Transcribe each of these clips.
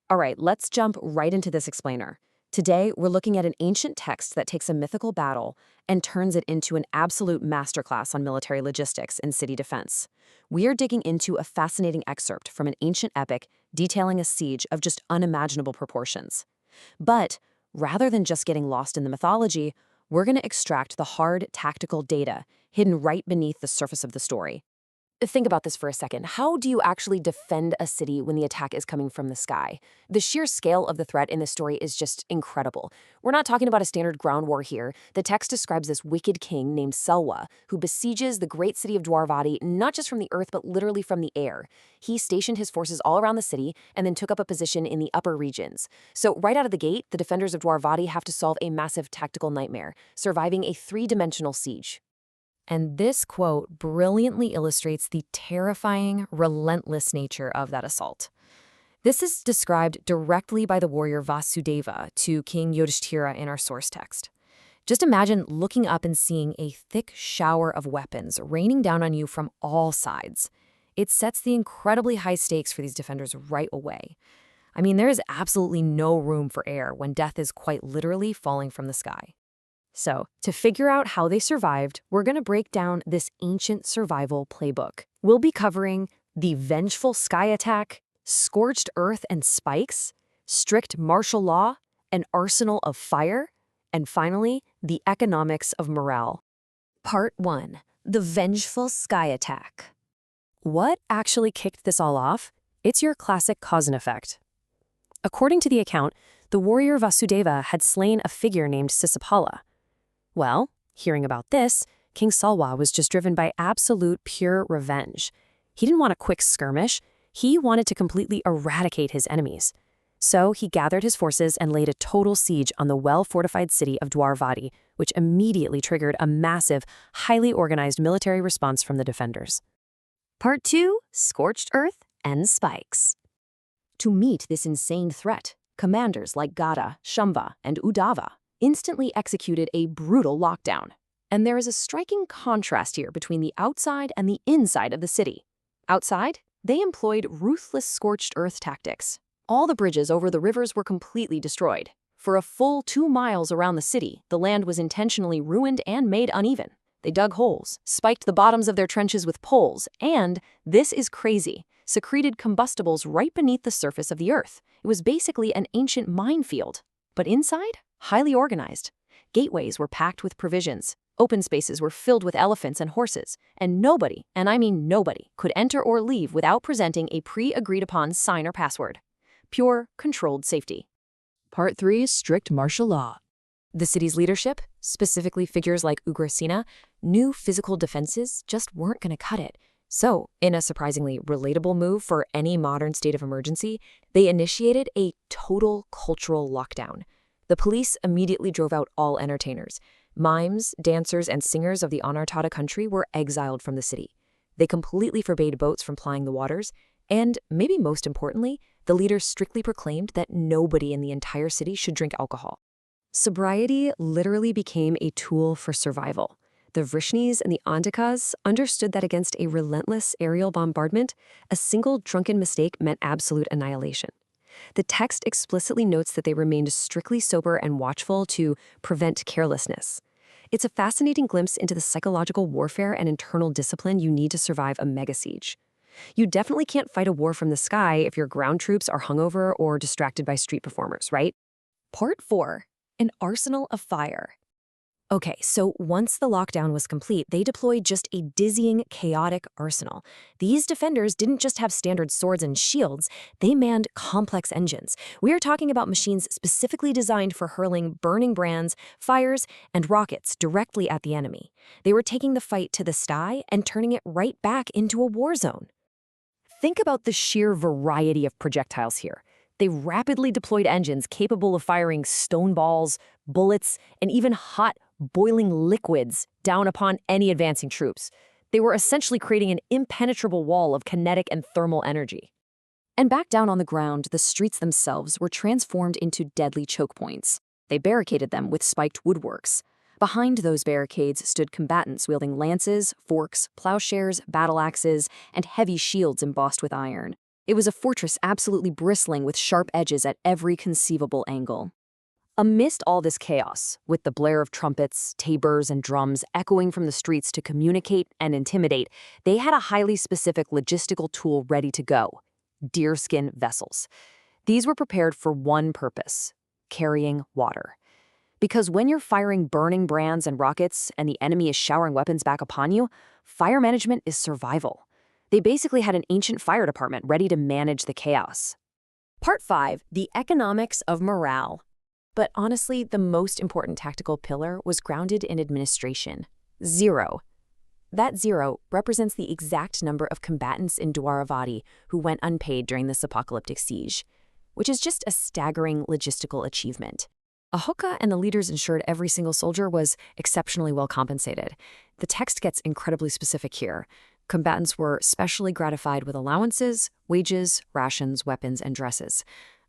All right, let's jump right into this explainer. Today, we're looking at an ancient text that takes a mythical battle and turns it into an absolute masterclass on military logistics and city defense. We are digging into a fascinating excerpt from an ancient epic detailing a siege of just unimaginable proportions. But rather than just getting lost in the mythology, we're going to extract the hard, tactical data hidden right beneath the surface of the story. Think about this for a second. How do you actually defend a city when the attack is coming from the sky? The sheer scale of the threat in this story is just incredible. We're not talking about a standard ground war here. The text describes this wicked king named Salwa, who besieges the great city of Dwaraka not just from the earth, but literally from the air. He stationed his forces all around the city and then took up a position in the upper regions. So right out of the gate, the defenders of Dwaraka have to solve a massive tactical nightmare, surviving a three-dimensional siege. And this quote brilliantly illustrates the terrifying, relentless nature of that assault. This is described directly by the warrior Vasudeva to King Yudhishthira in our source text. Just imagine looking up and seeing a thick shower of weapons raining down on you from all sides. It sets the incredibly high stakes for these defenders right away. I mean, there is absolutely no room for error when death is quite literally falling from the sky. So, to figure out how they survived, we're going to break down this ancient survival playbook. We'll be covering the vengeful sky attack, scorched earth and spikes, strict martial law, an arsenal of fire, and finally, the economics of morale. Part 1. The vengeful sky attack. What actually kicked this all off? It's your classic cause and effect. According to the account, the warrior Vasudeva had slain a figure named Sisupala. Well, hearing about this, King Salwa was just driven by absolute pure revenge. He didn't want a quick skirmish. He wanted to completely eradicate his enemies. So he gathered his forces and laid a total siege on the well-fortified city of Dwaraka, which immediately triggered a massive, highly organized military response from the defenders. Part 2. Scorched Earth and Spikes. To meet this insane threat, commanders like Gada, Shamva, and Uddhava instantly executed a brutal lockdown. And there is a striking contrast here between the outside and the inside of the city. Outside, they employed ruthless scorched earth tactics. All the bridges over the rivers were completely destroyed. For a full 2 miles around the city, the land was intentionally ruined and made uneven. They dug holes, spiked the bottoms of their trenches with poles, and, this is crazy, secreted combustibles right beneath the surface of the earth. It was basically an ancient minefield. But inside? Highly organized. Gateways were packed with provisions. Open spaces were filled with elephants and horses. And nobody, and I mean nobody, could enter or leave without presenting a pre-agreed-upon sign or password. Pure, controlled safety. Part 3. Strict martial law. The city's leadership, specifically figures like Ugrasena, knew physical defenses just weren't going to cut it. So, in a surprisingly relatable move for any modern state of emergency, they initiated a total cultural lockdown. The police immediately drove out all entertainers. Mimes, dancers, and singers of the Anartata country were exiled from the city. They completely forbade boats from plying the waters, and, maybe most importantly, the leaders strictly proclaimed that nobody in the entire city should drink alcohol. Sobriety literally became a tool for survival. The Vrishnis and the Andhakas understood that against a relentless aerial bombardment, a single drunken mistake meant absolute annihilation. The text explicitly notes that they remained strictly sober and watchful to prevent carelessness. It's a fascinating glimpse into the psychological warfare and internal discipline you need to survive a mega siege. You definitely can't fight a war from the sky if your ground troops are hungover or distracted by street performers, right? Part 4. An arsenal of fire. Okay, so once the lockdown was complete, they deployed just a dizzying, chaotic arsenal. These defenders didn't just have standard swords and shields, they manned complex engines. We are talking about machines specifically designed for hurling burning brands, fires, and rockets directly at the enemy. They were taking the fight to the sky and turning it right back into a war zone. Think about the sheer variety of projectiles here. They rapidly deployed engines capable of firing stone balls, bullets, and even hot, boiling liquids down upon any advancing troops. They were essentially creating an impenetrable wall of kinetic and thermal energy. And back down on the ground, the streets themselves were transformed into deadly choke points. They barricaded them with spiked woodworks. Behind those barricades stood combatants wielding lances, forks, plowshares, battle axes, and heavy shields embossed with iron. It was a fortress absolutely bristling with sharp edges at every conceivable angle. Amidst all this chaos, with the blare of trumpets, tabors, and drums echoing from the streets to communicate and intimidate, they had a highly specific logistical tool ready to go: deerskin vessels. These were prepared for one purpose: carrying water. Because when you're firing burning brands and rockets and the enemy is showering weapons back upon you, fire management is survival. They basically had an ancient fire department ready to manage the chaos. Part 5. The economics of morale. But honestly, the most important tactical pillar was grounded in administration. 0. That 0 represents the exact number of combatants in Dwaraka who went unpaid during this apocalyptic siege, which is just a staggering logistical achievement. Ahuka and the leaders ensured every single soldier was exceptionally well compensated. The text gets incredibly specific here. Combatants were specially gratified with allowances, wages, rations, weapons, and dresses.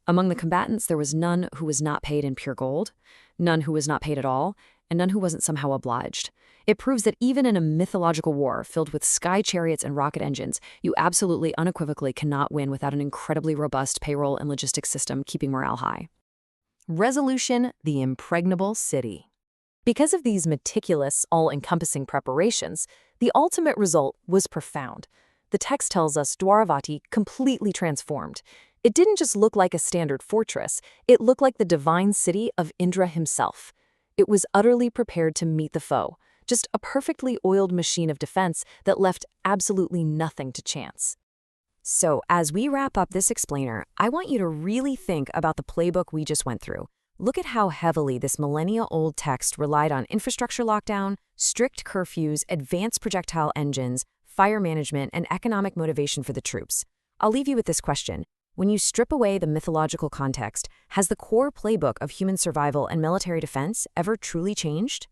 Among the combatants, there was none who was not paid in pure gold, none who was not paid at all, and none who wasn't somehow obliged. It proves that even in a mythological war filled with sky chariots and rocket engines, you absolutely unequivocally cannot win without an incredibly robust payroll and logistics system keeping morale high. Resolution: the impregnable city. Because of these meticulous, all-encompassing preparations, the ultimate result was profound. The text tells us Dwaraka completely transformed. It didn't just look like a standard fortress, it looked like the divine city of Indra himself. It was utterly prepared to meet the foe, just a perfectly oiled machine of defense that left absolutely nothing to chance. So, as we wrap up this explainer, I want you to really think about the playbook we just went through. Look at how heavily this millennia-old text relied on infrastructure lockdown, strict curfews, advanced projectile engines, fire management, and economic motivation for the troops. I'll leave you with this question. When you strip away the mythological context, has the core playbook of human survival and military defense ever truly changed?